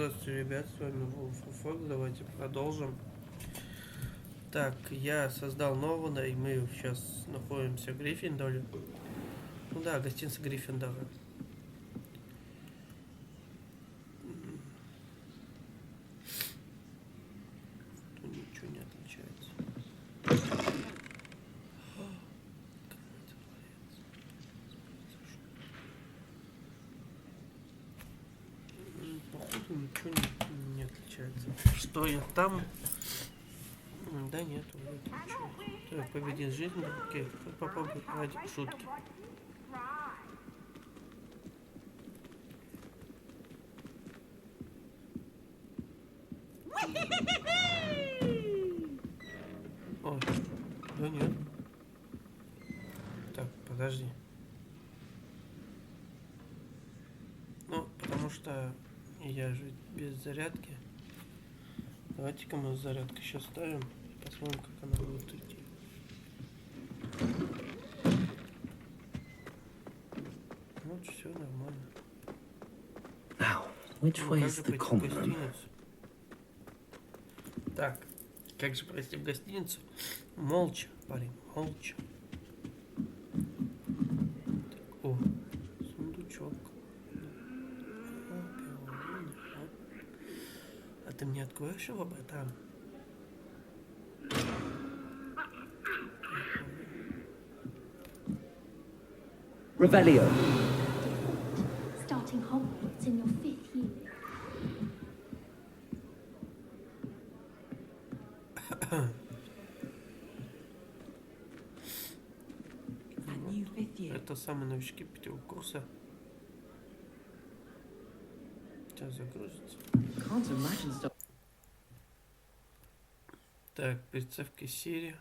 Здравствуйте, ребят, с вами Фок, давайте продолжим. Так, я создал нового, и мы сейчас находимся в Гриффиндоре. Ну да, гостиница Гриффиндора. Тут ничего не отличается. Походу ничего не отличается. Что я там? Да нет, вроде ничего. Так, победит жизнь, окей, попробуй ради шутки. Ой, да нет. Так, подожди. Ну, потому что я же без зарядки. Давайте-ка мы зарядку сейчас ставим и посмотрим, как она будет идти. Вот, все нормально. Which way is the common room? Так, как же пройти в гостиницу? Молча, парень, молча. Так, о, сундучок. А ты мне откроешь его, братан? Revelio. Starting Hogwarts in your 5th year. Это самые новички 5-го курса. Сейчас загрузится. Так, представьте серии.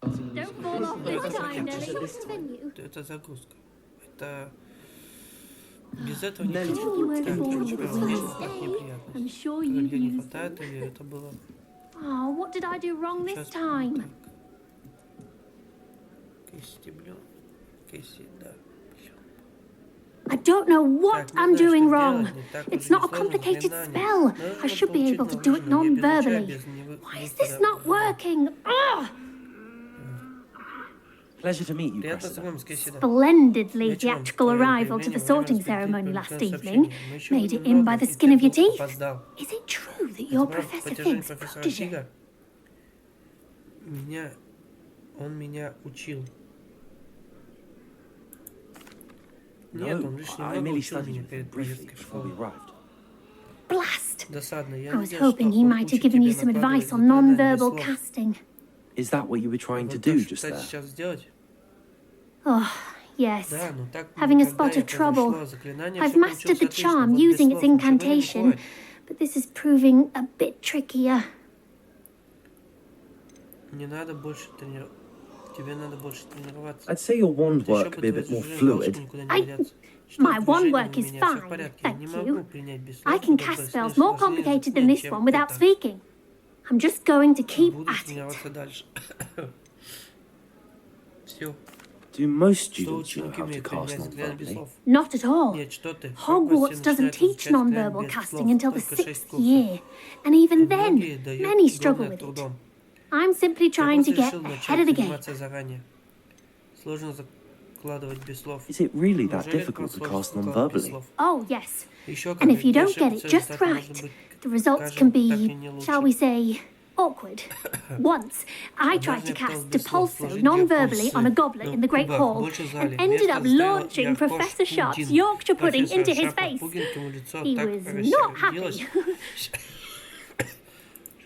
Don't fall off this time, Nelly. Это загрузка. Это без этого не You weren't born with неприятно. I'm sure you Или не used хватает, them. или это было. Oh, what did I do wrong this Сейчас time? так. Кисти, блин. Кисти, да. I don't know what Так, не I'm знаю, doing что wrong. делать, не так It's уже not a сложно, complicated заклинание. spell. Нужно I should be получить able to do it наложение, без луча, non-verbally. без Why is выхода. this not working? Ugh! Pleasure to meet you, Приятно Cressida. знакомиться, Кисси, да. Splendidly Вечером theatrical твое arrival to the появление sorting во время ceremony распределения last сообщений. evening. Мы еще Made it in немного, by the и skin of your ты teeth. опоздал. Is it true that you're Справа Professor потяжение Fig's профессора protege? Фига. Он меня учил. Нет, он лишь I немного merely учил studied меня with him перед briefly поездкой в before we школу. arrived. Blast! Досадно. Я I was надеюсь, hoping что he он might have учит given тебя you some advice накладывать on заклинания без non-verbal слов. casting. Is that what you were trying to Вот do то, что just пытаюсь there? сейчас сделать. Oh, yes. Да, но так Having a никогда spot не of trouble. произошло. Заклинание I've всё mastered получилось the отлично. charm Вот без using слов its ничего не incantation, бывает. but this is proving a bit trickier. Не надо больше тренироваться. Тебе надо больше тренироваться. I'd say your wand Ещё work бы could be a твои bit more движения галочки fluid. никуда не I- годятся. My Что wand движения work у is меня всё в fine, порядке. Я thank не you. могу принять без слов I can подобное cast spells сложнее more complicated than this чем one without это. speaking. I'm just going to keep Буду at it. тренироваться дальше. Все. Do most Что students know ученики how to умеют cast применять заклинания без non-verbally? слов? Not at all. Нет, что ты. Hogwarts doesn't teach non-verbal casting until the 6th year, and even then, Многие дают many struggle огромным with it. трудом. I'm simply Я trying to просто get решил ahead начать of the game. заниматься заранее. Сложно закладывать без слов. Is it really that Неужели difficult to сложно cast закладывать без non-verbally? слов? Oh, yes. Еще And if you когда don't get it ошибиться, just результат может right, быть, the results can скажем, так и be, не лучше. shall we say, awkward. Once, I tried to cast Depulso non-verbally on a goblet in the Great Hall and ended up launching Professor Sharp's Yorkshire pudding into his face. He was not happy.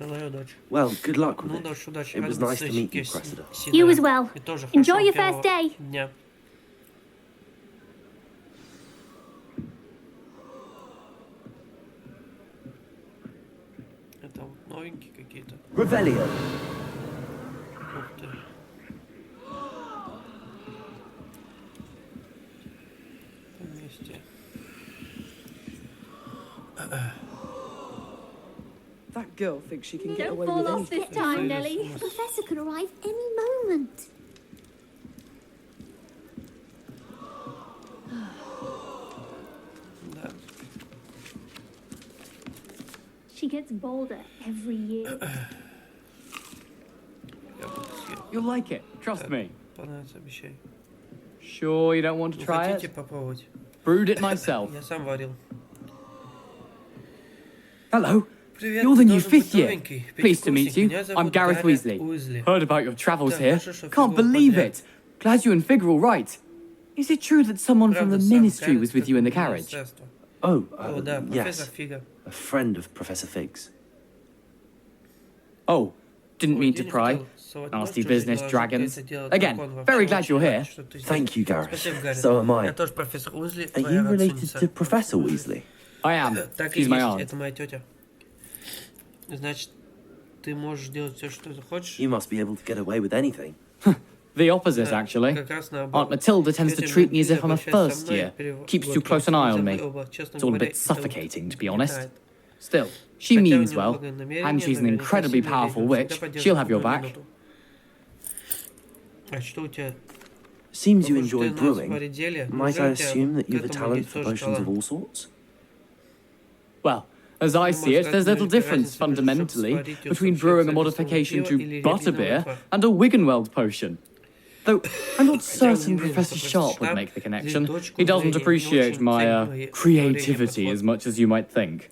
Желаю удачи. Well, good luck with Ну, it. удачи. It was Рад nice to встрече, meet you, Кесси. Cressida. You as well. И тоже Enjoy хорошего your первого first day. дня. Это вот новенькие какие-то. Revelio. Ух ты. Вместе. That girl thinks she can get Don't away fall with off anything. this time, Nellie. The professor could arrive any moment. Да. She gets bolder every year. Я буду съел. You'll like it. Trust Так, me. понравится, обещаю. Sure you don't want to Вы try хотите it? попробовать? Brewed it myself. Я сам варил. Hello. Привет, You're the ты new должен быть fifth year. новенький. Pleased to meet Пятикурсник. you. Меня зовут I'm Gareth Гаррет Weasley. Уизли. Heard about your travels Да, here. хорошо, что Can't фигуру believe подряд. it. Glad you and Fig are all right. Is it true that someone from Правда, the сам ministry Гаррет was with you in the как carriage? министерство. Oh, О, да, профессор yes. Фига. A friend of Professor Fig's. Oh, didn't Ой, mean я to не pry. хотел совать нос в Nasty чужие business, дела, dragons. это дело Again, дракон во very всем. glad you're Очень here. рад, что ты здесь. Thank you, Gareth. Спасибо, Гаррет. So am I. Я тоже профессор Уизли, Are твоя you related родственница. to Professor Weasley? I am. Так и She's my есть, aunt. это моя тетя. Значит, ты можешь делать все, что ты хочешь. You must be able to get away with anything. The opposite, Да, actually. как раз Aunt наоборот. Matilda tends to Тетя treat me as if I'm a Матильда обращается first со мной, year. Keeps too close an eye on me. It's all a bit suffocating, to be honest. Still, she Хотя у means нее well, благое намерение, and she's an наверняка incredibly сильно powerful верит, witch. всегда поддержит She'll have your любую back. минуту. А что у тебя? Seems you Похоже, enjoy ты на brewing. земледелие. Might Неужели I у тебя assume that к you have a этому talent есть for тоже potions of талант? all sorts? Well, as I see it, there's little difference fundamentally between brewing a modification to butterbeer and a Wiggenweld potion. Though I'm not certain Professor Sharp would make the connection. He doesn't appreciate my creativity as much as you might think.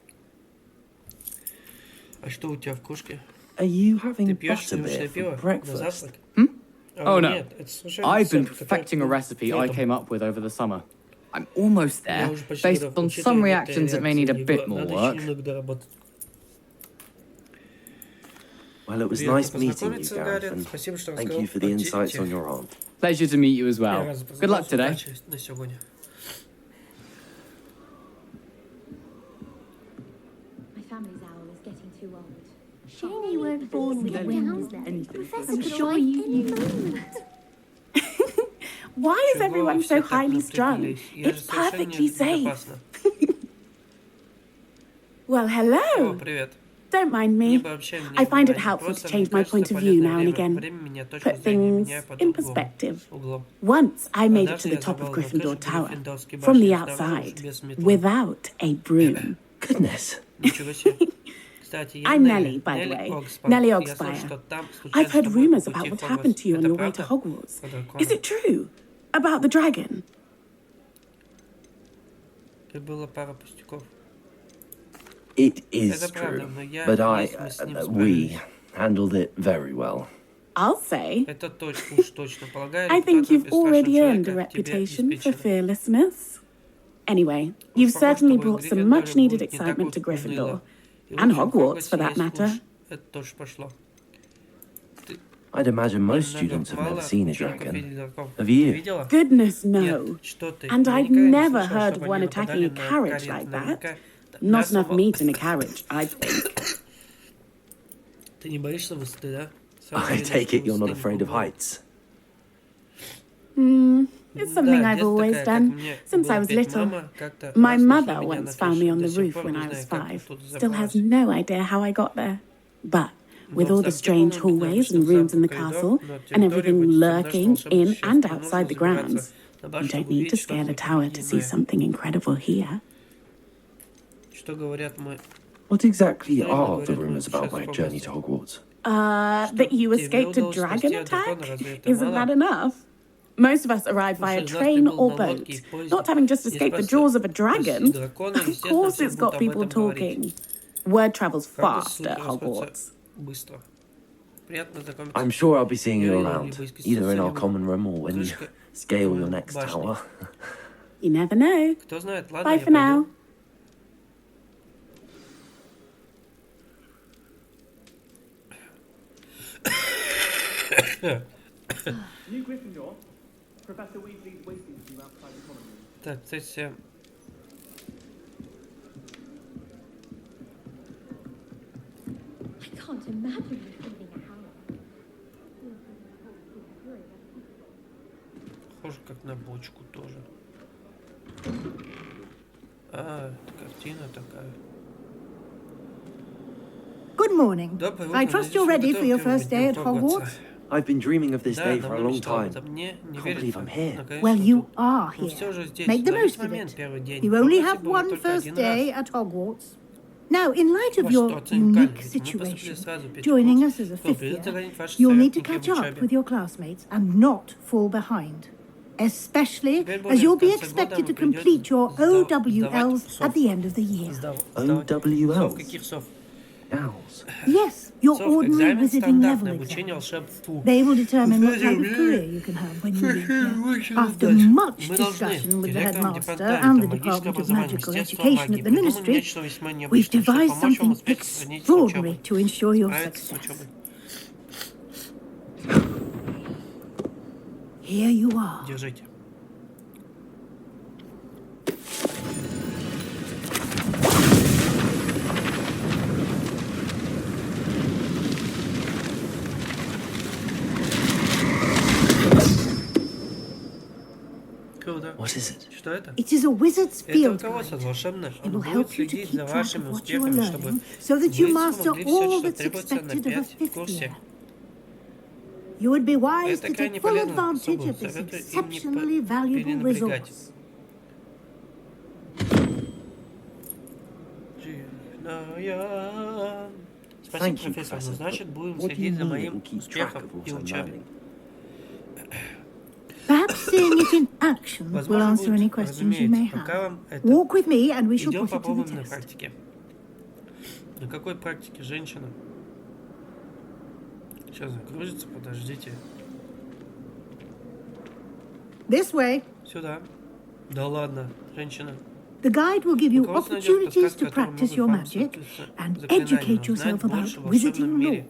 А что у тебя в кружке? Are you Ты having пьешь сливочное butterbeer пиво for на breakfast? завтрак? Oh no, Нет, это совершенно I've been рецепт, который perfecting a был recipe I летом. came up with over the summer. I'm almost Я there, уже почти based готов. on Учитывая some некоторые reactions that may need a реакции bit Егора, more надо work. еще немного доработать. Well, it was Приятно nice meeting you, познакомиться, Gareth, Гаррет. and Спасибо, что thank рассказал you for the о insights тех. on your aunt. Pleasure to meet you as Я well. рад Good luck познакомиться. today. Удачи на сегодня. My family's owl is getting too old. Shame you weren't born with wings, Nellie. Anything. Professor I'm could sure arrive you any knew. moment. Why is Чего everyone все so так highly strung? напряглись? Я же It's совершенно perfectly safe. безопасно. Well, О, hello. привет. Don't mind Не me. обобщай меня I find it вниманием. helpful to Просто, change мне my point кажется, of view полезное now and время again. меня точку Put зрения things меняю под in другим perspective. углом. Once I made it Однажды to the я top of забрал на Gryffindor крышу Tower Гриффиндорской from the башни снаружи outside без метлы. without a broom. Goodness. Ничего себе. Кстати, я I'm Nellie, by the Нелли way. Оксфорд. Nellie Я слышал, Oxfire. что там I've случается heard что-то rumours по about пути what в happened to you on Хогвартс. your way Это to правда? Hogwarts. Про дракона. Is it true? About the dragon? И было пара пустяков. It is Это правда, true, но я but надеюсь, мы с ним we справились. handled it very well. I'll say. Это точно, уж точно. Полагаю, I think репутация you've already бесстрашного earned a человека тебе reputation for обеспечена. fearlessness. Anyway, you've Похоже, certainly что в brought some Гриффиндоре much-needed будет не так excitement to уж уныло. Gryffindor. И And лучше в Hogwarts, for Хогвартсе, that если matter. уж это тоже пошло. I'd imagine most Немного students have мало never seen a учеников dragon. видели драконов. Have Ты you? видела? Goodness, Нет, no. что ты? And Я I've никогда не never слышал, heard of чтобы one они attacking нападали a на carriage карет. like that. Наверняка Not мясо enough мало. meat in a carriage, I think. Ты не боишься высоты, да? Сам I видишь, take что it you're not высоты не afraid of пугают. heights. It's something Да, I've детство always такая, как done мне since было I was петь. little. Мама как-то My раз нашла mother меня на once found me крыше. on До the сих roof пор when не I знаю, was как 5. оттуда Still has забралась. no idea how I got there. But with Но all в the замке strange полно hallways бедных and rooms in the замковых castle, коридоров, но and территория everything будет всегда lurking что-то in существо, and нужно outside the забираться grounds, на you башню, don't need to увидеть scale a что-то tower to see невидимое. something incredible here. Что говорят мы? What exactly Что are the говорят rumours мы about сейчас my в journey to Хогвартсе? Hogwarts? That you тебе escaped a удалось dragon спасти от attack? дракона, разве это Isn't мало? that enough? Most of us arrive via Слушай, train нас ты был or на boat, лодке и поезде. not having just И escaped the спас- jaws of a спасти dragon. дракона, Of естественно, course все it's будут got об people этом говорить. talking. Word travels Правда, fast слухи at расходятся Hogwarts. быстро. Приятно знакомиться. I'm sure I'll be seeing you Я around, либо из either in our Кристалла, common room or when you крышка scale your next башни. tower. You never know. Кто знает, ладно, Bye я for now. пойду. New Gryffindor. Professor Weasley's waiting for you outside the common room. Так, кстати, I can't imagine you feeling a howl. похоже как на бочку тоже. А, это картина такая. Good morning. Доброе I утро. trust you're ready for your first day at Hogwarts. I've been dreaming of this Да, day for a давно long мечтал об time. этом. Мне не Can't верится. believe I'm here. Но, конечно, Well, you тут. are Ну, here. все же здесь. Make the Ловить most of момент it. первый день. You only Попробуйте have было one только first один day раз. at Hogwarts. Now, in light of Может, your ситуация уникальна, unique ведь мы поступили situation, сразу 5 joining курс. us as a Что fifth придется year, догонять ваши you'll need to соратники в catch up учебе. with your classmates and not fall behind. Especially Теперь as you'll be более в конце года expected to вам complete your придется OWLs сдавать at the end of the year. OWLs? Сов, каких сов? Owls. Yes, your Сов, ordinary экзамен wizarding level стандартное обучение exams. волшебству. They will determine what type of Слушайте, career you can have when you leave here. After Дальше. much Мы должны discussion with the директором headmaster департамента and the магического Department of образования Magical Министерства Education магии of the придумали Ministry, нечто весьма we've необычное, чтобы devised помочь вам something успеть сохранить с extraordinary учебой. to ensure your Справиться с success. учебой. Here you are. Держите. Круто. What is it? Что это? It is a wizard's Это field руководство guide. волшебное. It Он will будет help you to следить keep за track вашими of what you are успехами, чтобы learning, so that you вы master смогли все, all что that's требуется на expected of a 5 fifth курсе. year. You would be wise Это to крайне take full полезно, advantage особо of this советую им не exceptionally valuable перенапрягать. resource. Спасибо, Thank you, профессор. Professor. Ну, значит, будем What do you следить за mean it моим will keep track успехом of и what I'm учебой. learning? Perhaps seeing it in action will Возможно, answer any будет, questions you may разумеется. Пока have. вам это... Walk with me and we shall Идем put it to the попробуем на test. практике. На какой практике, женщина? Сейчас загрузится, подождите. This way. Сюда. Да ладно, женщина. The guide will give you Руководство найдет opportunities подсказки, to которые practice могут your вам magic соответственно and заклинания, educate узнать yourself about больше в волшебном wizarding мире. lore.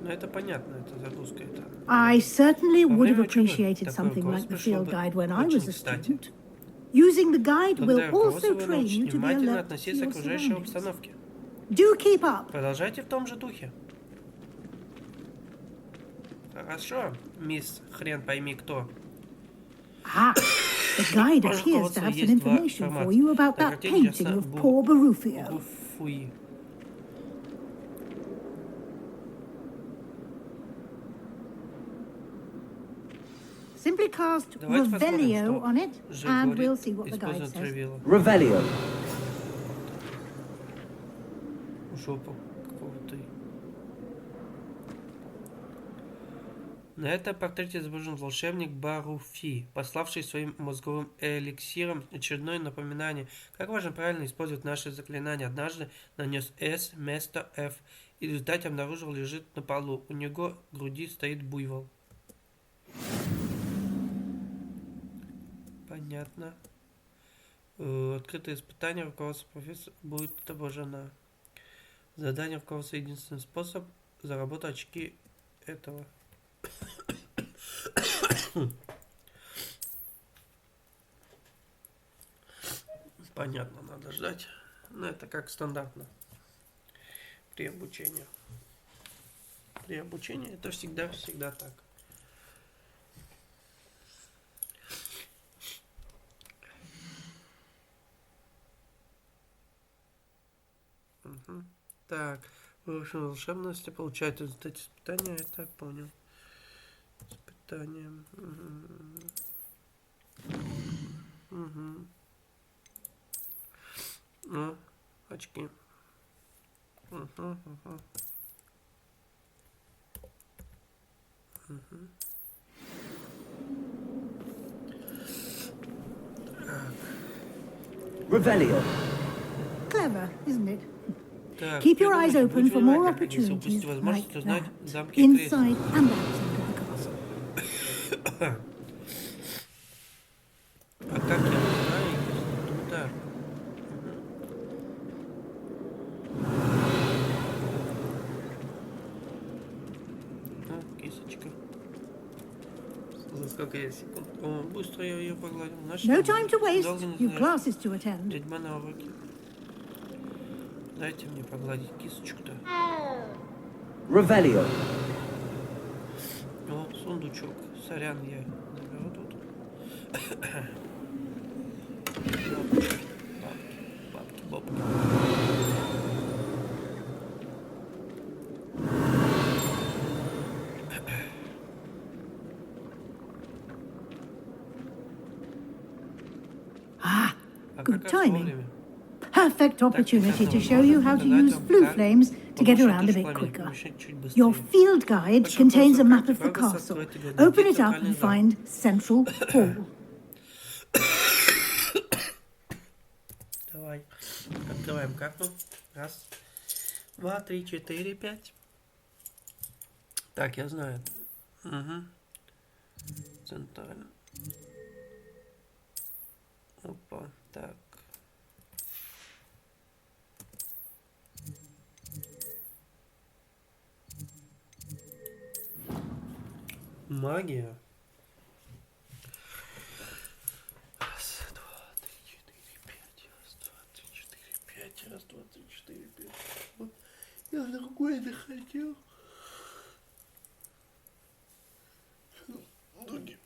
Ну это понятно, это загрузка. Это... I certainly Во would have время учебы appreciated такое something like руководство the пришло field бы guide when I was очень a кстати. student. Using the guide will Благодаря руководству also вы train научитесь you to be внимательно alert to относиться your к окружающей surroundings. обстановке. Do keep up. Продолжайте в том же духе. Хорошо, мисс хрен пойми кто. Ah, the guide Ваше appears to руководство have some есть два information for формата. you about На that картине painting ясно of poor Barufio. Буфуи. Simply cast Давайте посмотрим, Revelio что on it, же and говорит we'll see what the guide использовать says. Ревила. Revelio. Ушел по какого-то... На этом портрете изображен волшебник Баруфи, пославший своим мозговым эликсиром очередное напоминание, как важно правильно использовать наши заклинания. Однажды нанес S вместо F, и в результате обнаружил, лежит на полу. У него в груди стоит буйвол. Понятно. Открытое испытание руководства профессора будет отображено. Задание руководства — единственный способ заработать очки этого. Понятно, надо ждать. Но это как стандартно при обучении. При обучении это всегда так. Угу. Так, повышенная волшебность получает в результате испытания, я так понял. Испытание. Угу. О, очки. Угу. Revelio. Clever, isn't it? Так, Keep your eyes придумайте, open будьте for more внимательны, если opportunities упустите возможность like узнать that, замки и кресла. inside and outside of the castle. А как я узнаю? Ну так. О, кисочка. За сколько я секунд? О, быстро я ее погладил. Значит, No time to waste. долго не You've знаешь. classes to attend. Ведьма на уроке. Дайте мне погладить кисочку-то. Revelio. О, сундучок. Сорян, я наберу тут. Бабки. Good timing. Perfect opportunity to show you how to use flue flames to get around a bit quicker. Your field guide contains a map of the castle. Open it up and find Central Hall. Давай. Открываем карту. Раз, два, три, четыре, пять. Так, я знаю. Угу. Центрально. Опа, так. Магия. Раз, два, три, четыре, пять. Раз, два, три, четыре, пять. Раз, два, три, четыре, пять. Вот. Я другой захотел. Другим.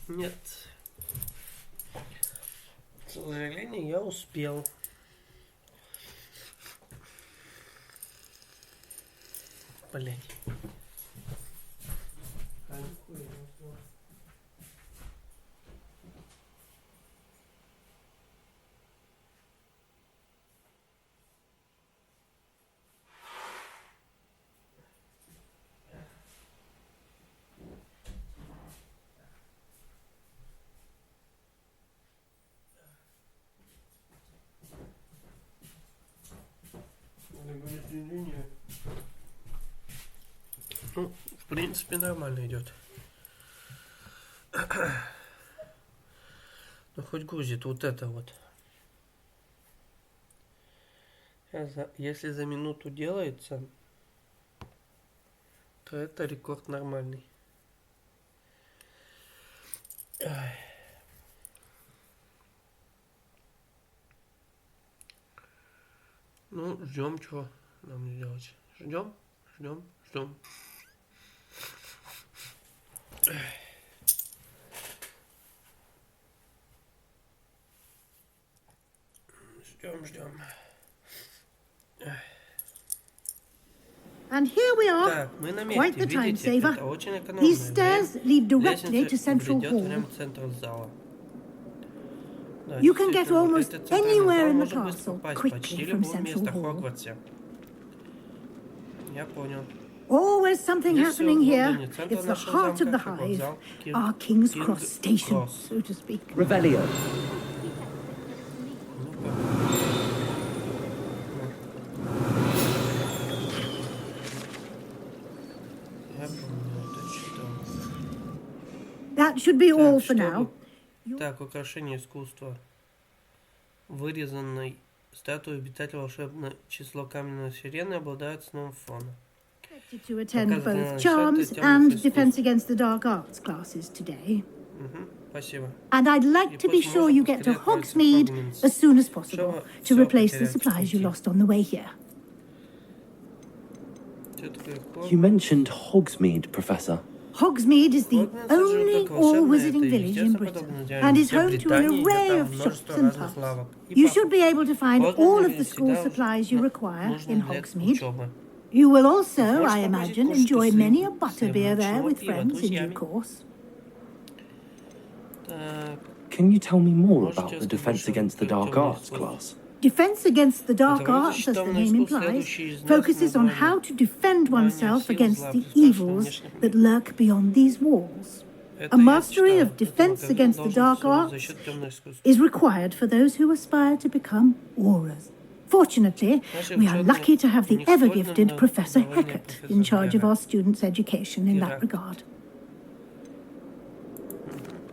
Нет. К сожалению, я успел. Блять. Ну, в принципе, нормально идет. Ну, хоть грузит вот это вот. Если за минуту делается, то это рекорд нормальный. Ну, ждем, что нам делать. Ждем. Ждем. And here we are. Так, мы на Quite месте. the time Видите, saver. это очень экономно. These stairs lead directly to Central ведет Hall. прямо в центр зала. Да, You can get действительно, almost этот центральный anywhere зал in the можно быстро castle попасть quickly почти from любое Central место в Hall. Хогвартсе. Я понял. Always something Здесь happening в here. Лондоне центр It's the нашего heart of the замка, hive, вокзал our King's King's Cross station, Cross. so to speak. Revelio. Я помню, это читал. That should be all Так, for now. Так, украшение искусства. Вырезанной статуей обитателя волшебное число каменной сирены обладает основным фоном. To attend Показывает both на Charms счет and темных Defense Against the Dark Arts classes today. Спасибо. And I'd like to be sure you get to Hogsmeade as soon as possible to replace the supplies you lost on the way here. You mentioned Hogsmeade, Professor. Hogsmeade is the only all-wizarding village in Britain and is home to an array of shops and pubs. You should be able to find all of the school supplies you require in Hogsmeade. You will also, I imagine, enjoy many a butterbeer there with friends in due course. Can you tell me more about the Defense Against the Dark Arts class? Defense against the dark arts, as the name implies, focuses on how to defend oneself against the evils that lurk beyond these walls. A mastery of defense against the dark arts is required for those who aspire to become auras. Fortunately, we are lucky to have the ever-gifted Professor Heckert in charge of our students' education in that regard.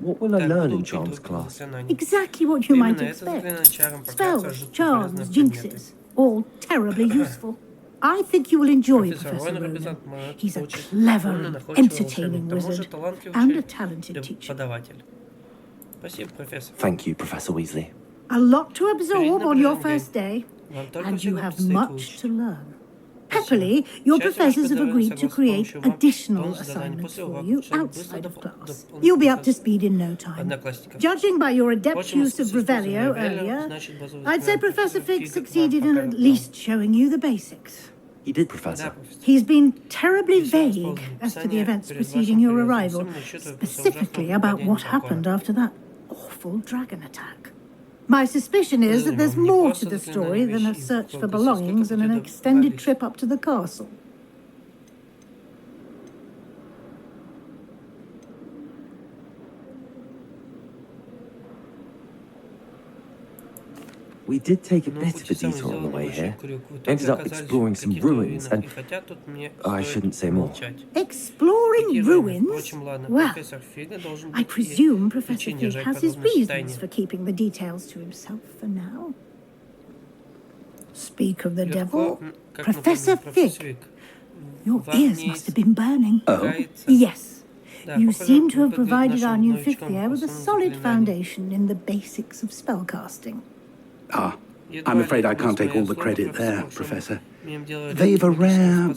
What will I learn in charms class? Exactly what you might expect. Spells, charms, jinxes, all terribly useful. I think you will enjoy Professor Ronan. He's a clever and entertaining wizard and a talented teacher. Thank you, Professor Weasley. A lot to absorb on your first day, and you have much to learn. Happily, your professors have agreed to create additional assignments for you outside of class. You'll be up to speed in no time. Judging by your adept use of Revelio earlier, I'd say Professor Fig succeeded in at least showing you the basics. He did, Professor. He's been terribly vague as to the events preceding your arrival, specifically about what happened after that awful dragon attack. My suspicion is that there's more to the story than a search for belongings and an extended trip up to the castle. We did take a bit of a detour on the way here. Ended up exploring some ruins and... I shouldn't say more. Exploring ruins? Well, I presume Professor Fig has his reasons for keeping the details to himself for now. Speak of the devil, Professor Fig. Your ears must have been burning. Oh? Yes. You seem to have provided our new fifth year with a solid foundation in the basics of spellcasting. Ah, I'm afraid I can't take all the credit there, Professor. They've a rare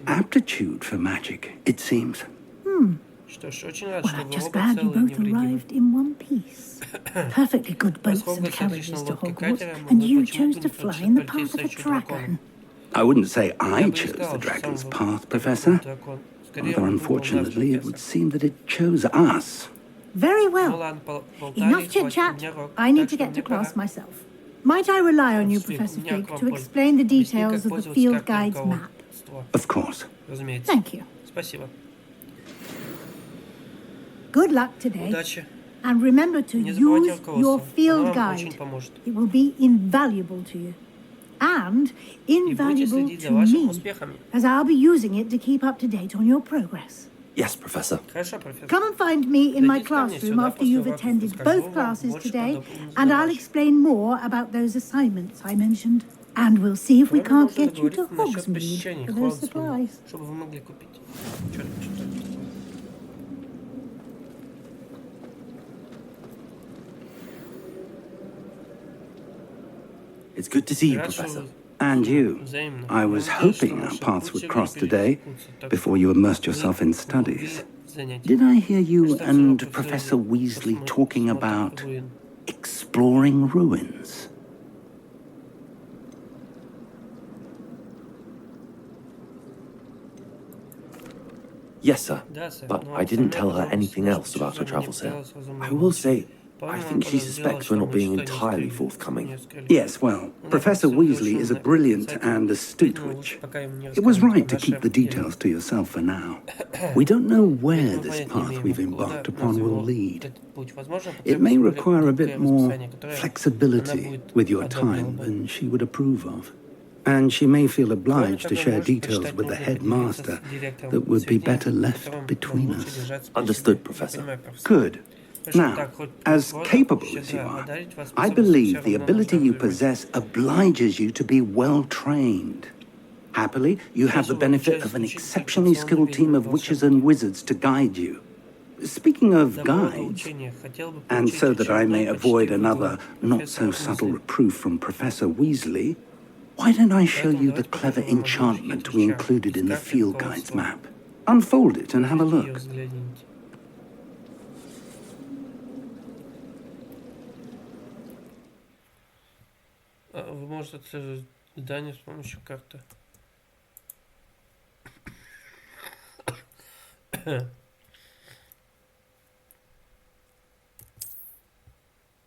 aptitude for magic, it seems. Well, I'm just glad you both arrived in one piece. Perfectly good boats and carriages to Hogwarts, and you chose to fly in the path of a dragon. I wouldn't say I chose the dragon's path, Professor. Although unfortunately, it would seem that it chose us. Very well. Enough chit-chat. I need to get to class myself. Might I rely on you, Professor Fig, to explain the details of the field guide's map? Of course. Thank you. Good luck today. And remember to use your field guide. It will be invaluable to you. And invaluable to me, as I'll be using it to keep up to date on your progress. Yes, Professor. Come and find me in my classroom after you've attended both classes today, and I'll explain more about those assignments I mentioned. And we'll see if we can't get you to Hogsmeade for those supplies. It's good to see you, Professor. And you. I was hoping our paths would cross today, before you immersed yourself in studies. Did I hear you and Professor Weasley talking about exploring ruins? Yes, sir. But I didn't tell her anything else about her travels here. I will say, I think she suspects we're not being entirely forthcoming. Yes, well, Professor Weasley is a brilliant and astute witch. It was right to keep the details to yourself for now. We don't know where this path we've embarked upon will lead. It may require a bit more flexibility with your time than she would approve of. And she may feel obliged to share details with the headmaster that would be better left between us. Understood, Professor. Good. Now, as capable as you are, I believe the ability you possess obliges you to be well trained. Happily, you have the benefit of an exceptionally skilled team of witches and wizards to guide you. Speaking of guides, and so that I may avoid another not-so-subtle reproof from Professor Weasley, why don't I show you the clever enchantment we included in the field guide's map? Unfold it and have a look. Вы можете отслеживать здание с помощью карты.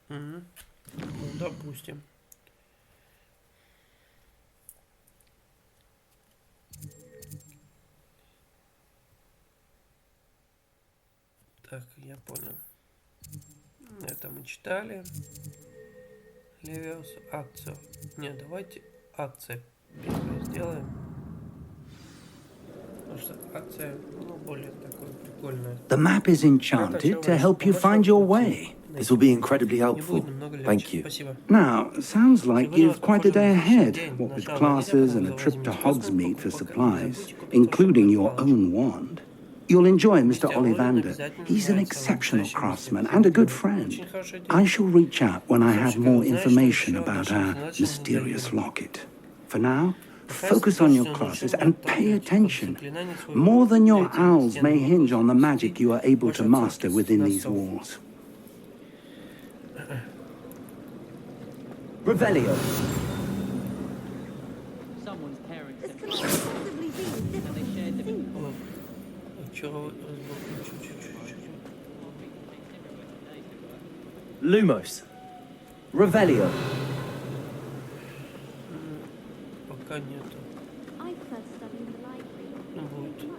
Ну, допустим. Так, я понял. Это мы читали. Левиус, акцию. Не, давайте акция первое сделаем. Потому что акция, ну, более такой прикольная. The map is enchanted to help you find your way. This will be incredibly helpful. Thank you. Спасибо. Now, sounds like you've quite a day ahead, what with classes and a trip to Hogsmeade for supplies, including your own wand. You'll enjoy Mr. Ollivander. He's an exceptional craftsman and a good friend. I shall reach out when I have more information about our mysterious locket. For now, focus on your classes and pay attention. More than your owls may hinge on the magic you are able to master within these walls. Revelio. Someone's parents. This could possibly be as difficult as it seems. Lumos. Revelio. Пока нету. I prefer to study in the library. Ну, будет.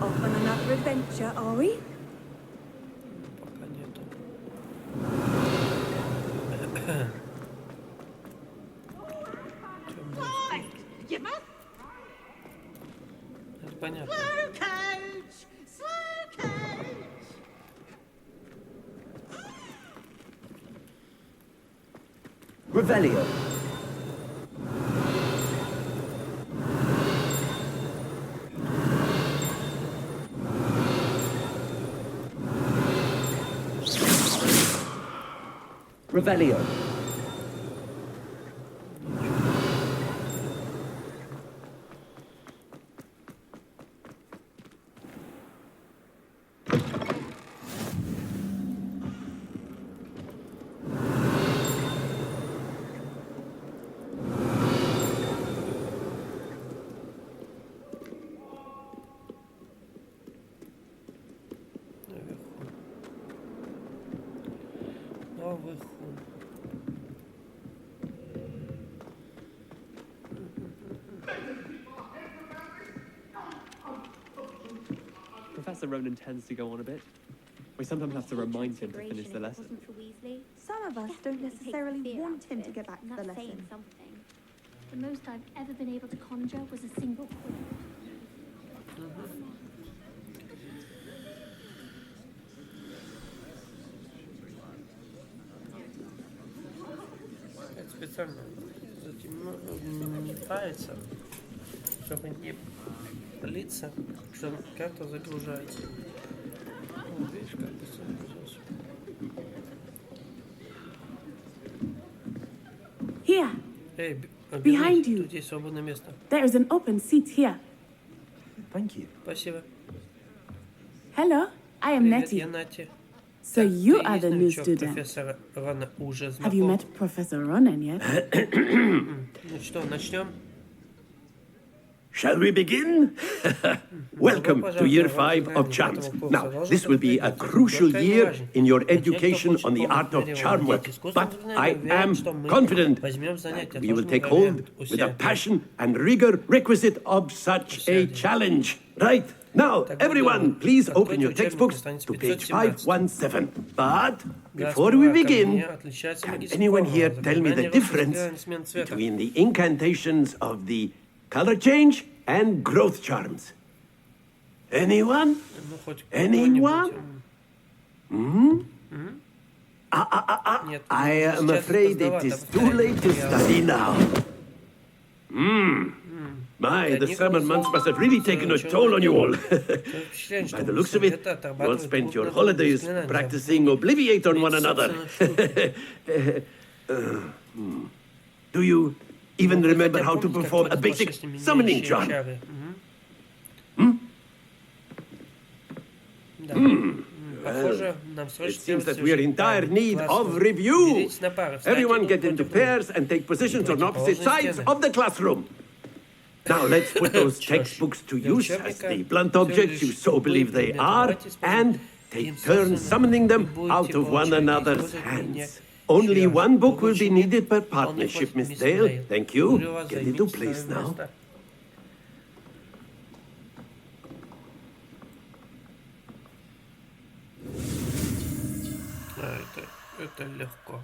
Off on another adventure, are we? Пока нету. Это понятно. Revelio. Revelio. Новый хун. Professor Ronan tends to go on a bit. We sometimes have to remind him to finish the lesson. Wasn't for Weasley. Some of us don't necessarily want him to get back And to the that's saying lesson. something. The most I've ever been able to conjure was a single quid. Это специально затемняется, чтобы не палиться, что карта загружается. Ну, видишь, как быстро загрузился. Here, Эй, Behind you. Тут есть свободное место. there is an open seat here. Thank you. Спасибо. Hello, I am Привет, я Nettie. Нати. So you Ты are есть the new новичок student. профессора Рона уже Have you знаком? met Professor Ronan yet? Ну что, начнем? Shall we begin? Welcome to year 5 of charms. Now, this will be a crucial year in your education on the art of charm work, but I am confident that we will take hold with the passion and rigor requisite of such a challenge. Right, now, everyone, please open your textbooks to page 517. But before we begin, can anyone here tell me the difference between the incantations of the color change and growth charms? Anyone? Ну, хоть Anyone? кто-нибудь. Нет, I am сейчас afraid it is too late to study now. My, the summer months must have really taken a toll on you all. By the looks of it, you all spent your holidays practicing Obliviate on one another. Do you even remember how to perform a basic summoning charm? Похоже, нам It срочно seems that всё we are же in dire правильно. need Классно. of review. Делитесь на пары, встаньте Everyone друг get into против друга. pairs and take positions on opposite Противоположные sides стены. of the classroom. Now let's put those textbooks to use as the blunt objects you so believe they are, and take turns summoning them out of one another's hands. Only one book will be needed per partnership, Miss Dale. Thank you. Get into place now. Это легко.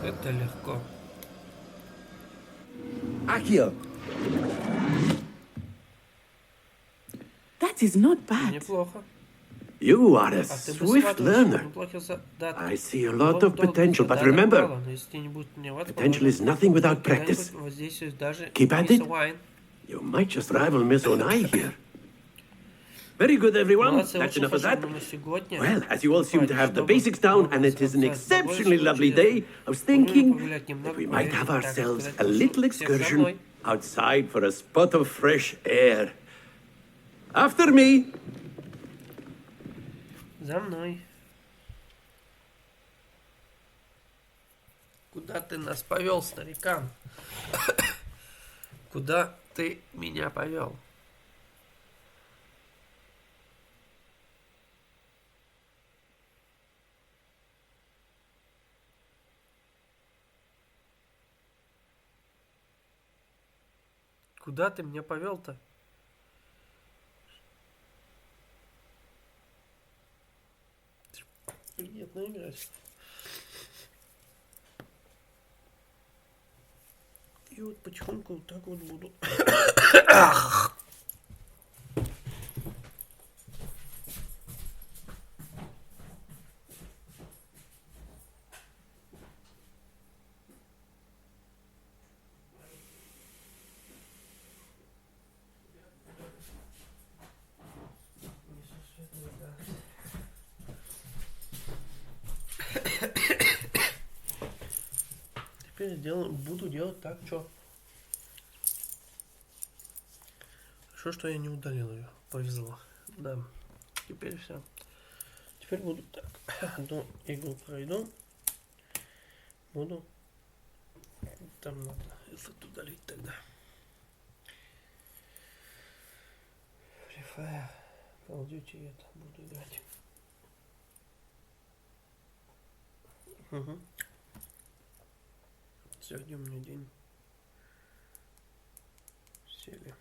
Это легко. Accio. That is not bad. Неплохо. You are a swift learner. I see a lot of potential, but remember, potential is nothing without practice. Keep at it. You might just rival Miss Onai here. Very good, everyone. That's enough of that. Well, as you all seem to have the basics down, and it is an exceptionally lovely day, I was thinking that we might have ourselves a little excursion outside for a spot of fresh air. After me. За мной. Куда ты нас повел, старикан? Куда ты меня повел? Куда ты меня повел-то? Приятно играть. И вот потихоньку вот так вот буду. Теперь буду делать так, что. Хорошо, что я не удалил ее. Повезло. Да. Теперь все. Теперь буду так. Одну игру пройду. Буду. Там надо этот удалить тогда. Free Fire. Call of Duty это буду играть. Угу. Сегодня у меня день. Сели.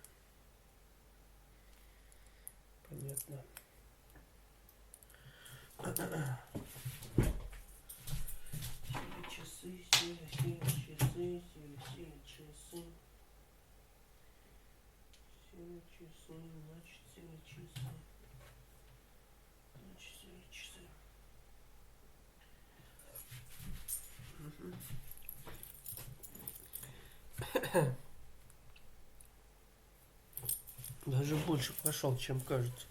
Понятно. Сели часы, сели часы. Сели часы, значит, сели часы. Даже больше прошел, чем кажется.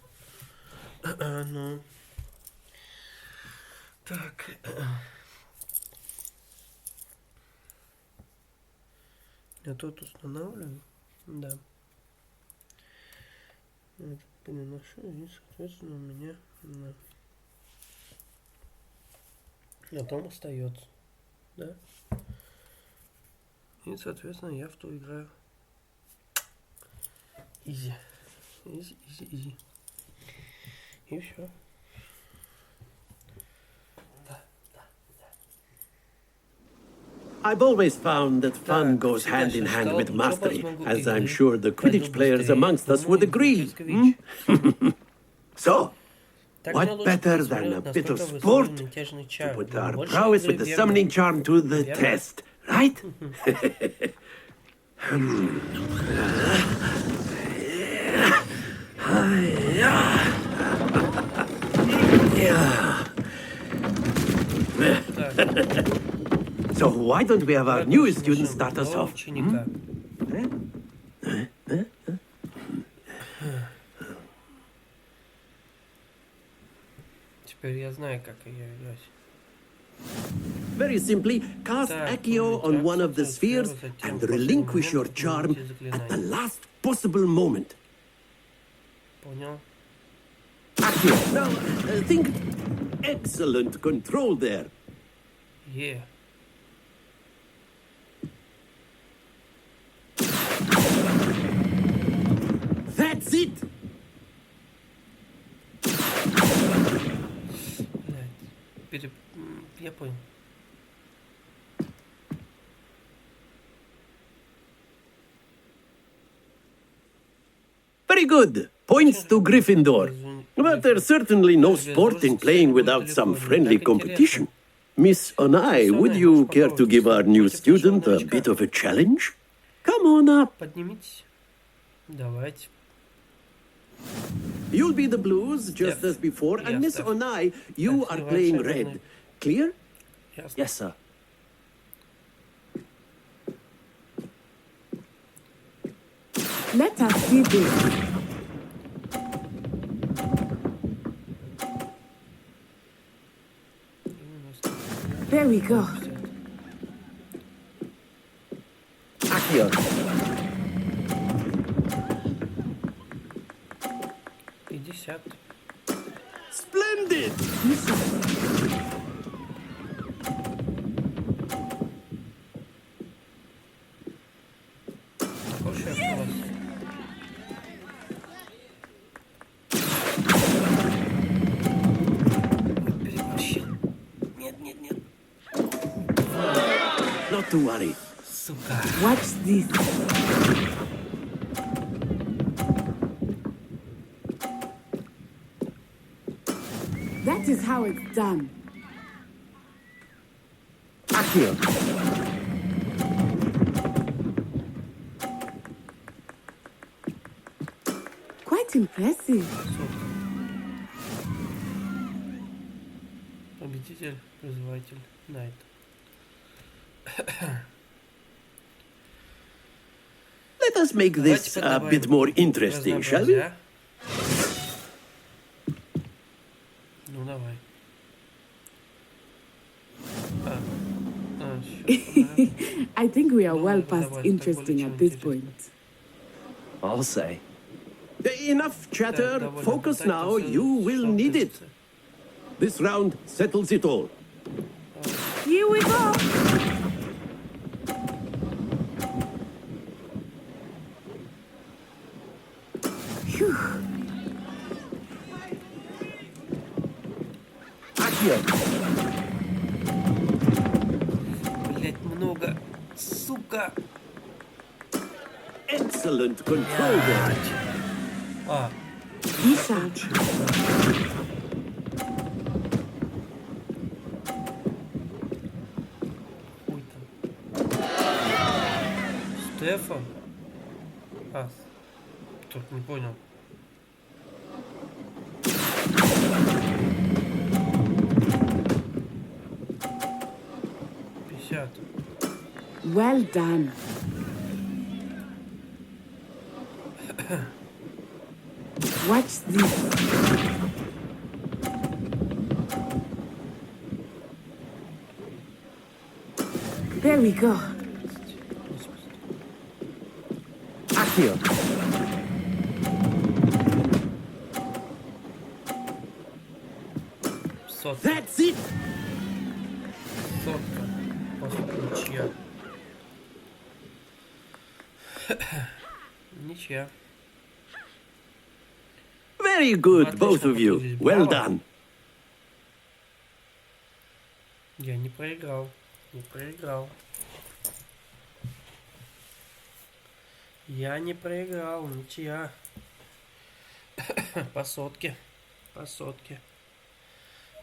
Ну. Так. Я тут устанавливаю. Да. Я переношу, и, соответственно, у меня... Да. А там остается. Да? И, соответственно, я в ту играю. Изи. Изи. И все. I've always found that fun goes hand in hand with mastery, as I'm sure the Quidditch players amongst us would agree. So, what better than a bit of sport to put our prowess with the summoning charm to the test, right? So why don't we have our newest student start us off? Теперь я знаю, как ее играть. Very simply, cast Accio on one of the spheres and relinquish your charm at the last possible moment. Понял. Accio. Now, think. Excellent control there. Yeah. That's it. Я понял. Very good. Points to Gryffindor. But there's certainly no sport in playing without some friendly competition. Miss Onai, would you care to give our new student a bit of a challenge? Come on up. Поднимитесь. Давайте. You'll be the blues, just as before, and Miss Onai, you are playing red. Clear? Yes, sir. Let us see this. There we go. Accio. 50. Splendid! Хороший вопрос. Переборщил. Нет. Not to worry. Сука. Watch this. That is how it's done. Accio. Quite impressive. Победитель, призыватель, Найт. Let us make this a bit more interesting, shall we? Ну, давай. I think we are well past interesting at this point. I'll say. Enough chatter. Focus now. You will need it. This round settles it all. Here we go. Phew. Accio. Блять, много. Сука. Excellent control there. А, Lisa. хуй там. Стефан? А, тут не понял. Well done. Watch this. There we go. Accio. That's it. Сотка. Ничья. Ничья. Very good, both of you. Well done. Я не проиграл. Я не проиграл. Ничья. По сотке.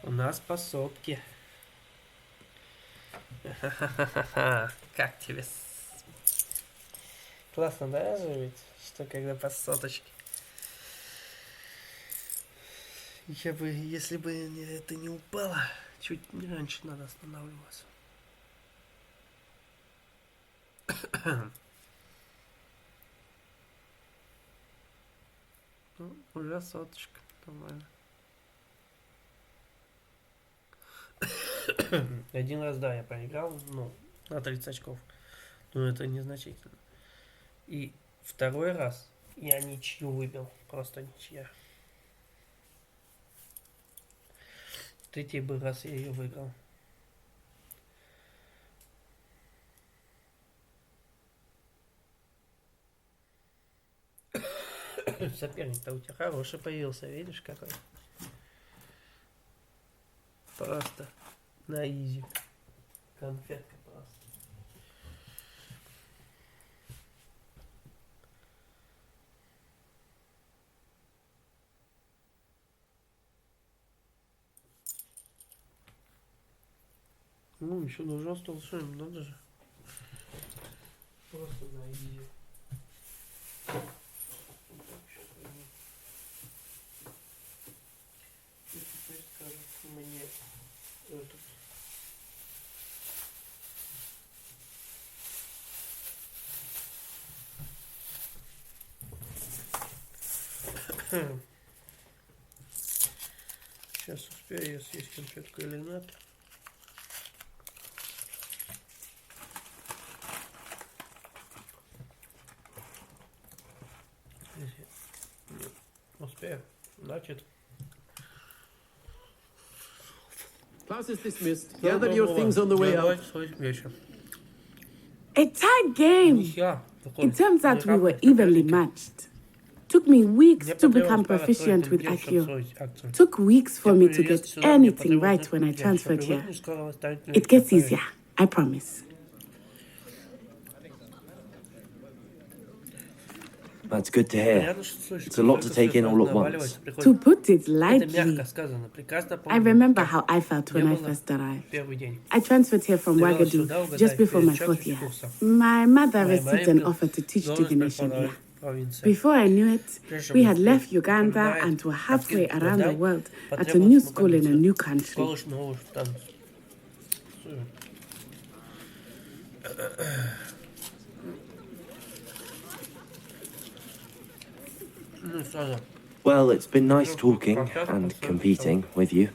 У нас по сотке. Как тебе? Классно, да, же ведь? Что когда по соточке? Я бы, если бы это не упало, чуть раньше надо останавливаться. Ну, уже соточка, нормально. Один раз, да, я проиграл, ну, на 30 очков. Но это незначительно. И второй раз я ничью выбил. Просто ничья. Третий бы раз я ее выиграл. Соперник-то у тебя хороший появился, видишь какой? Просто На изи. Конфетка просто. Ну, еще должен столшим, надо же. Просто на изи. И теперь скажет мне этот. Сейчас успею я съесть конфетку или нет. Успею. Значит. Class is dismissed. Gather your things on the way out. A tight game. It turns out we were evenly matched. Took me weeks to become proficient with Accio. Took weeks for me to get anything right when I transferred here. It gets easier, I promise. That's good to hear. It's a lot to take in all at once. To put it lightly, I remember how I felt when I first arrived. I transferred here from Ouagadougou just before my 4th year. My mother received an offer to teach divination here. Before I knew it, we had left Uganda and were halfway around the world at a new school in a new country. Well, it's been nice talking and competing with you.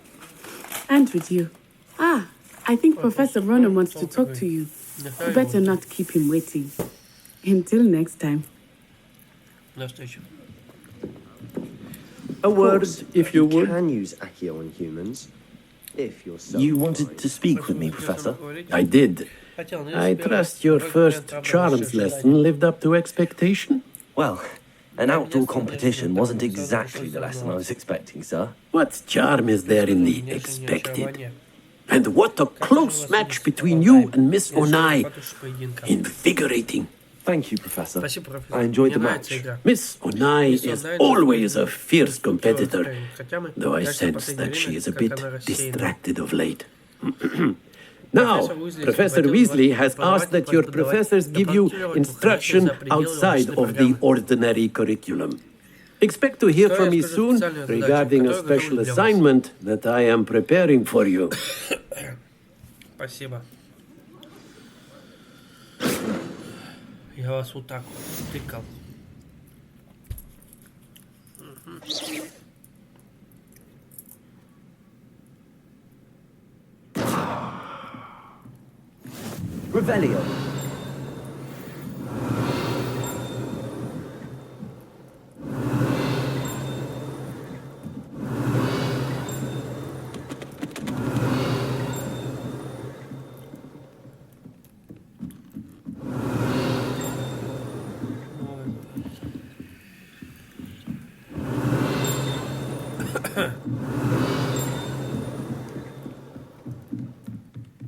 And with you. I think Professor Ronan wants to talk to you. You better not keep him waiting. Until next time. A word, if you would. You can use Accio on humans, if you're so You wanted to speak with me, Professor? I did. I trust your first charms lesson lived up to expectation? Well, an outdoor competition wasn't exactly the lesson I was expecting, sir. What charm is there in the expected? And what a close match between you and Miss Onai. Invigorating. Thank you, Professor. I enjoyed the match. Miss Onai is always a fierce competitor, though I sense that she is a bit distracted of late. Now, Professor Weasley has asked that your professors give you instruction outside of the ordinary curriculum. Expect to hear from me soon regarding a special assignment that I am preparing for you. Спасибо. Я вас вот так вот тыкал. Revelio.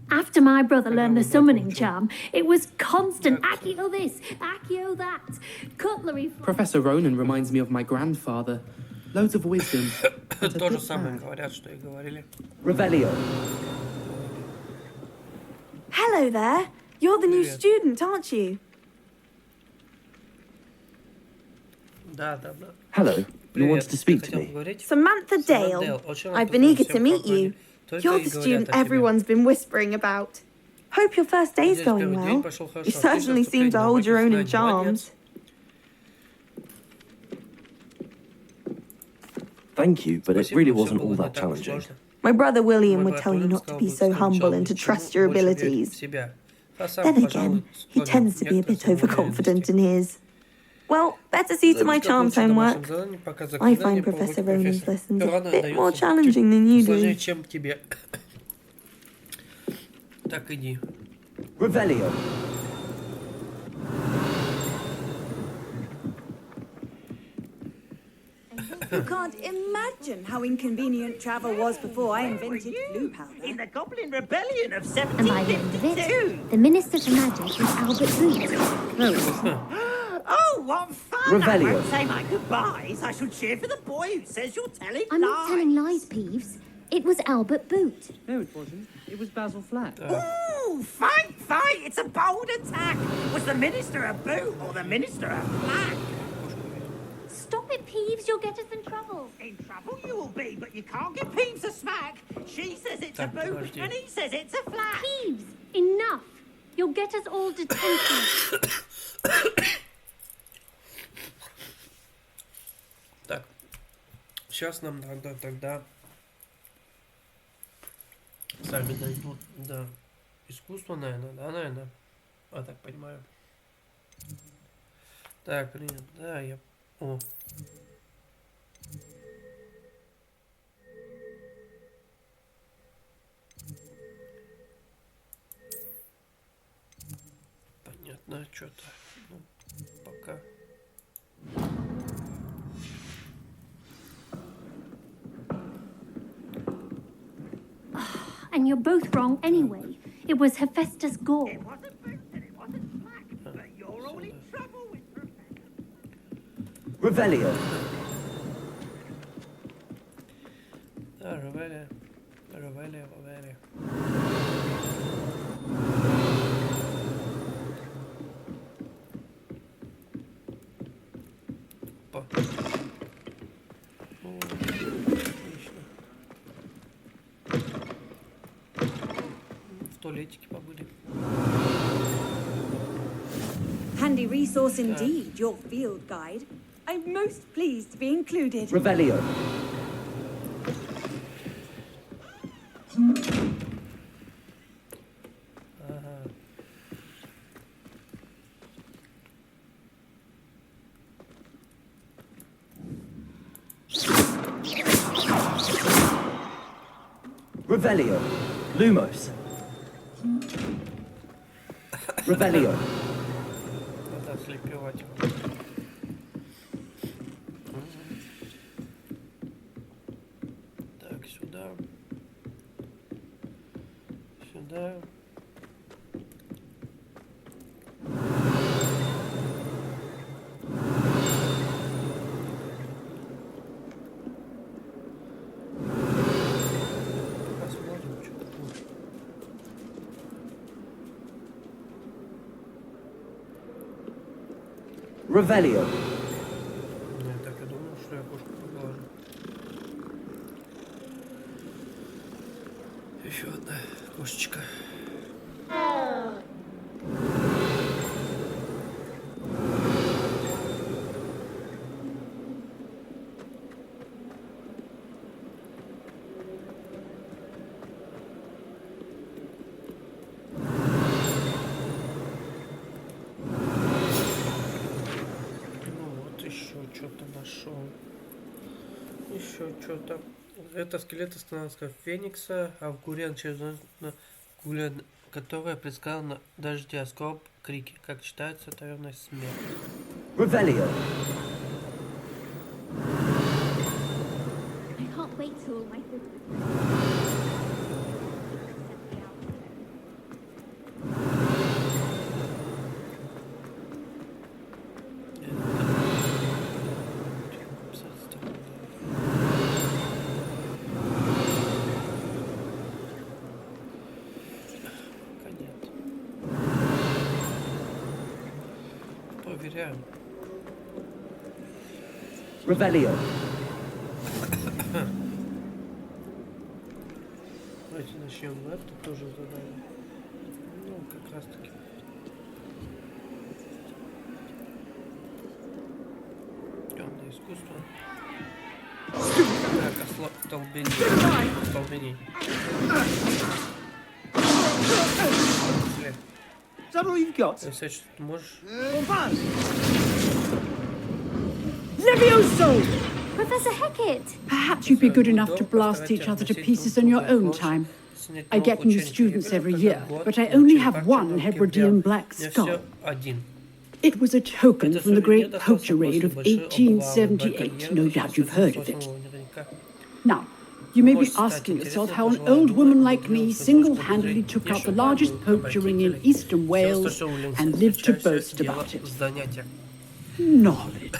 After my brother learned the summoning charm, it was constant Accio this, Accio that, cutlery. Professor Ronan reminds me of my grandfather. Loads of wisdom. То же самое говорят, что и говорили. Revelio. Hello there. You're the new student, aren't you? Да, да, да. Hello. You wanted to speak to me? Samantha Dale. I've been eager to meet you. You're the student everyone's been whispering about. Hope your first day's going well. You certainly seem to hold your own in charms. Thank you, but it really wasn't all that challenging. My brother William would tell you not to be so humble and to trust your abilities. Then again, he tends to be a bit overconfident in his. Well, better see to my charms homework. I find Professor Ronan's lessons a bit more challenging than you do. Так иди. Revelio. You can't imagine how inconvenient travel was before I invented blue powder. In the Goblin Rebellion of And by the end of 1752. it, the Minister for Magic was Albert Booth. No, it wasn't. Oh, what fun! Revelio. I won't say my goodbyes. I shall cheer for the boy who says you're telling I'm lies. not telling lies, Peeves. It was Albert Boot. No, it wasn't. It was Basil Flack. Ooh, fight! It's a bold attack. Was the Minister a boot or the Minister a flag? Stop it, Peeves. You'll get us in trouble. In trouble you will be, but you can't give Peeves a smack. She says it's a boot, and he says it's a flag. Peeves, enough. You'll get us all detention. Так, сейчас нам надо тогда сами дойдут до искусства, наверное, да, наверное? А, так понимаю. Так, блин, да, я... О. Понятно, что-то. Ну, пока. And you're both wrong anyway. It was Hephaestus Gore. It wasn't boot and it wasn't flag, but you're all in trouble with Revelio. Revelio. Revelio. Опа. О, отлично. В туалетике побыли. Handy resource indeed, your field guide. I'm most pleased to be included. Revelio. Revelio. Lumos. Revelio. Надо ослепевать его. Так, сюда. Сюда. Посмотрим, что тут будет. Revelio. Я так и думал, что я кошку поглажу. Еще одна кошечка. Что-то нашел. Еще что-то. Это скелет остановился Феникса, а в Гурен Гулен, которая предсказала на дождеоскоп крики, как читается таверная смерть. Revelio. I can't wait till all my food. Проверяем. Revelio. Давайте начнем это тоже задание. Ну, как раз таки. Темное искусство. Так, остолбеней. Is that all you've got? Если что ты можешь. Levioso! Professor Hecat! Perhaps you'd be good enough to blast each other to pieces in your own time. I get new students every year, but I only have one Hebridean black skull. It was a token from the great poacher raid of 1878. No doubt you've heard of it. Now, you may be asking yourself how an old woman like me single-handedly took out the largest poacher ring in eastern Wales and lived to boast about it. Knowledge.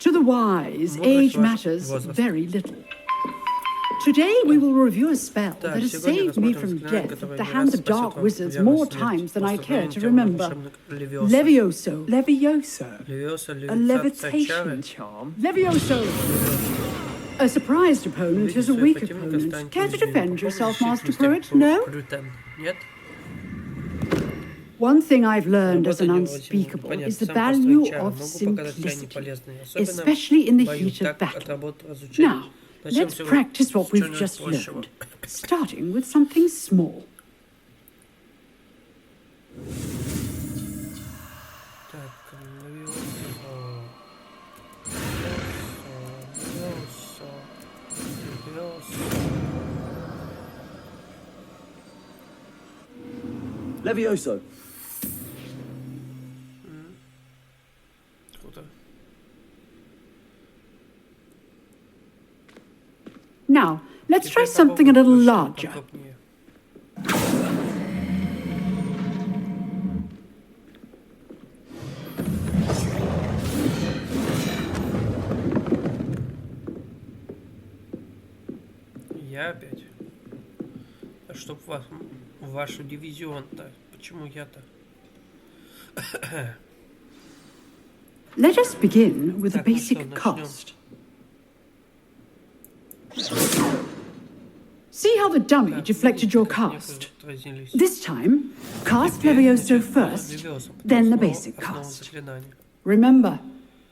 To the wise, age matters very little. Today we will review a spell that has saved me from death at the hands of dark wizards more times than I care to remember. Levioso. Levioso? A levitation charm. Levioso! A surprised opponent is a weak opponent. Care to defend yourself, Master Pruitt? No? One thing I've learned as an unspeakable is the value of simplicity, especially in the heat of battle. Now, let's practice what we've just learned, starting with something small. Levioso. Now, let's try something a little larger. Я опять. А чтоб вашу дивизион-то. Почему я-то? Let us begin with a basic cast. See how the dummy deflected your cast? This time, cast Levioso first, then the basic cast. Remember,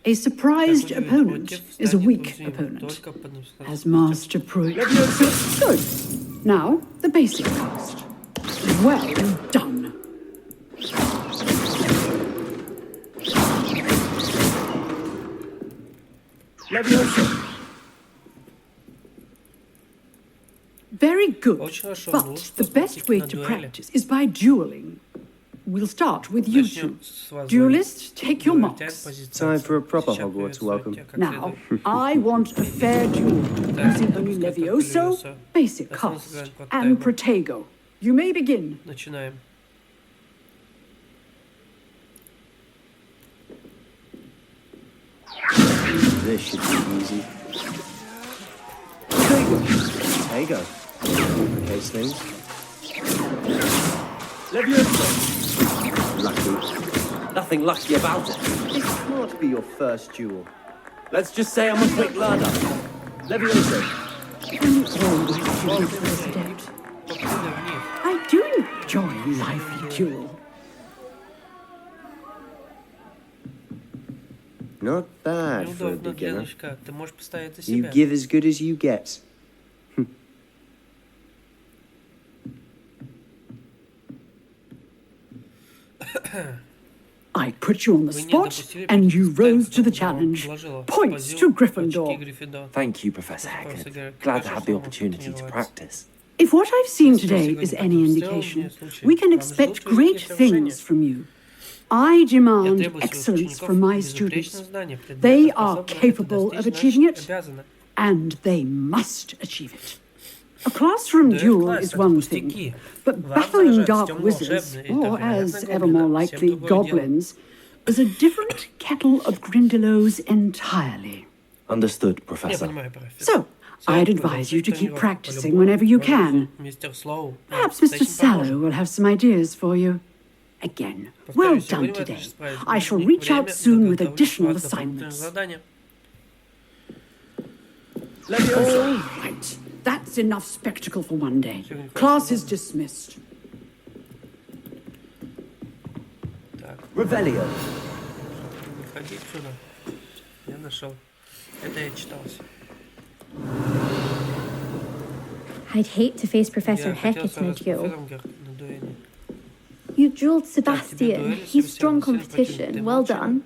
a surprised opponent is a weak opponent, as Master Pruitt. Good. Now, the basic cast. Well done. Levioso. Very good, but the best way to practice is by dueling. We'll start with you two. Duelists, take your marks. Time for a proper Hogwarts welcome. Now, I want a fair duel, using only Levioso, basic cast, and Protego. You may begin. Начинаем. This should be easy. Protego. Case things. Levioso. Lucky. Nothing lucky about it. This can't be your first duel. Let's just say I'm a quick learner. Levioso. I do enjoy a lively duel. Not bad for a Неудобно для beginner. новичка. Ты можешь поставить за You себя. give as good as you get. I put you on the spot, and you rose to the challenge. Points to Gryffindor. Thank you, Professor Heckard. Glad to have the opportunity to practice. If what I've seen today is any indication, we can expect great things from you. I demand excellence from my students. They are capable of achieving it, and they must achieve it. A classroom duel is one thing, but battling dark wizards, or as ever more likely, goblins, is a different kettle of Grindylows entirely. Understood, Professor. So, I'd advise you to keep practicing whenever you can. Perhaps Mr. Sallow will have some ideas for you. Again, well done today. I shall reach out soon with additional assignments. All right. That's enough spectacle for one day. Class is dismissed. Revelio. Выходи отсюда. Я нашел. Это я читался. I'd hate to face Professor Hecat in a duel. You dueled Sebastian. He's strong competition. Well done.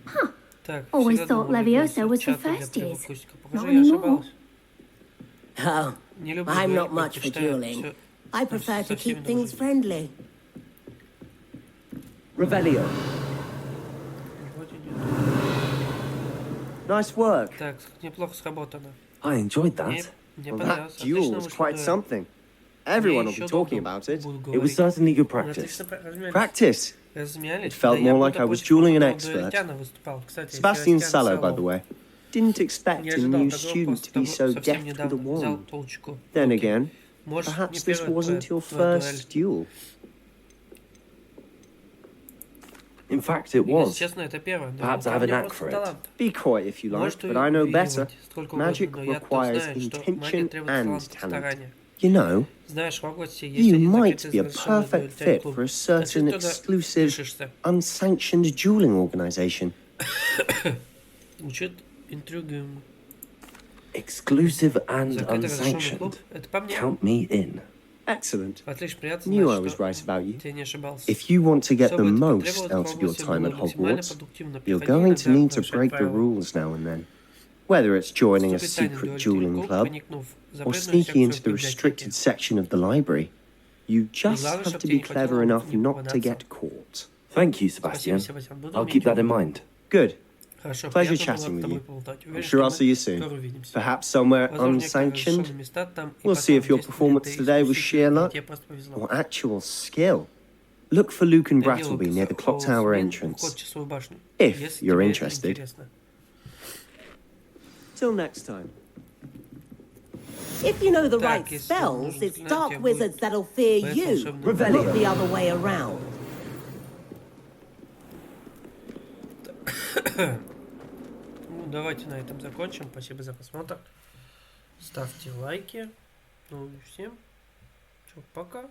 Huh. Always thought Levioso was for first years. Not anymore. Oh, I'm not much for dueling. I prefer to keep things friendly. Revelio. Nice work. Так, неплохо сработано. I enjoyed that. Well, that duel was quite something. Everyone will be talking about it. It was certainly good practice. Practice? It felt more like I was dueling an expert. Sebastian Sallow, by the way. Didn't expect a new student to be so deft with a wand. Then again, perhaps this wasn't your first duel. In fact, it was. Perhaps I have a knack for it. Be coy if you like, but I know better. Magic requires intention and talent. You know, you might be a perfect fit for a certain exclusive, unsanctioned dueling organization. Exclusive and unsanctioned. Count me in. Excellent. Knew I was right about you. If you want to get the most out of your time at Hogwarts, you're going to need to break the rules now and then. Whether it's joining a secret dueling club or sneaking into the restricted section of the library, you just have to be clever enough not to get caught. Thank you, Sebastian. I'll keep that in mind. Good. Pleasure chatting with you. I'm sure I'll see you soon. Perhaps somewhere unsanctioned. We'll see if your performance today was sheer luck or actual skill. Look for Luke and Brattleby near the clock tower entrance, if you're interested. Till next time. If you know the right spells, it's dark wizards that'll fear you, not the other way around. Ну, давайте на этом закончим. Спасибо за просмотр. Ставьте лайки. Ну и всем. Чё, пока.